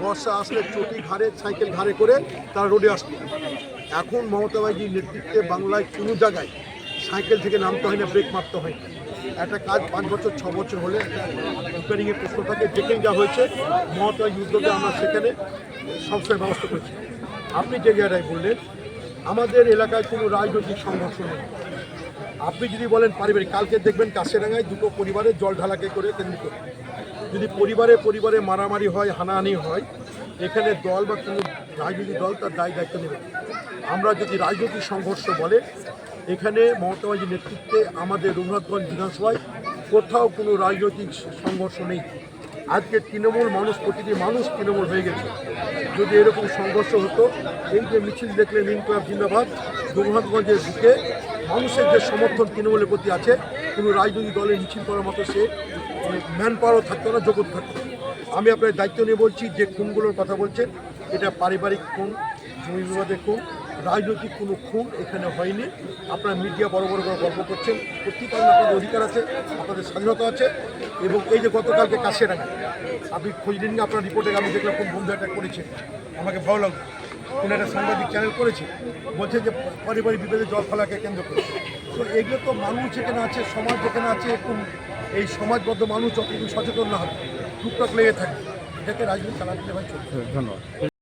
বর্ষা আসলে চটি ঘাড়ে সাইকেল ঘাড়ে করে তারা রোডে আসতো। এখন মমতা ব্যানার্জির নেতৃত্বে বাংলায় কোনো জায়গায় সাইকেল থেকে নামতে হয় না, ব্রেক মারতে হয় না। একটা কাজ 5 বছর 6 বছর হলে একটা রিপেয়ারিংয়ের প্রশ্ন থাকে, যেখানে যা হয়েছে মমতা ব্যানার্জির উদ্যোগে আমরা সেখানে সবসময় ব্যবস্থা করেছি। আপনি যে জায়গায় বললেন আমাদের এলাকায় কোনো রাজনৈতিক সংঘর্ষ নেই। আপনি যদি বলেন পারিবারিক, কালকে দেখবেন কাশিরাঙ্গায় দুটো পরিবারের জল ঢালাকে করে কেন্দ্র করে যদি পরিবারে মারামারি হয়, হানাহানি হয়, এখানে দল বা কোনো রাজনৈতিক দল তার দায়িত্ব নেবে। আমরা যদি রাজনৈতিক সংঘর্ষ বলে, এখানে মমতা ব্যানার্জির নেতৃত্বে আমাদের রঘুনাথগঞ্জ বিধানসভায় কোথাও কোনো রাজনৈতিক সংঘর্ষ নেই। আজকে তৃণমূল মানুষ, প্রতিটি মানুষ তৃণমূল হয়ে গেছে। যদি এরকম সংঘর্ষ হতো, এই যে মিছিল দেখলেন ইনকলাব জিন্দাবাদ, রঘুনাথগঞ্জের বুকে মানুষের যে সমর্থন তৃণমূলের প্রতি আছে, কোনো রাজনৈতিক দলের মিছিল করার মতো সে ম্যান পাওয়ারও থাকতো না, যোগ্য থাকতো। আমি আপনার দায়িত্ব নিয়ে বলছি, যে খুনগুলোর কথা বলছেন এটা পারিবারিক খুন, জমি বিবাদের খুন, রাজনৈতিক কোনো খুন এখানে হয়নি। আপনার মিডিয়া বড় বড় করে গল্প করছেন, প্রত্যেকটা আপনাদের অধিকার আছে, আপনাদের স্বাধীনতা আছে। এবং এই যে গতকালকে কাশিরাঙ্গা, আপনি খোঁজ নিন, আপনার রিপোর্টে আমি দেখলাম কোন বন্ধু অ্যাটাক করেছে, আমাকে ভালো লাগলো। কোনো একটা সাংবাদিক চ্যানেল করেছে, বলছে যে পারিবারিক বিভেদে জল ফেলাকে কেন্দ্র করে। তো এগুলো তো মানুষ যেখানে আছে, সমাজ যেখানে আছে, একটু এই সমাজবদ্ধ মানুষ যতটুকু সচেতন না হবে, টুকটাক লেগে থাকে, এটাকে রাজনীতি চালাতে ভাই চলছে। ধন্যবাদ।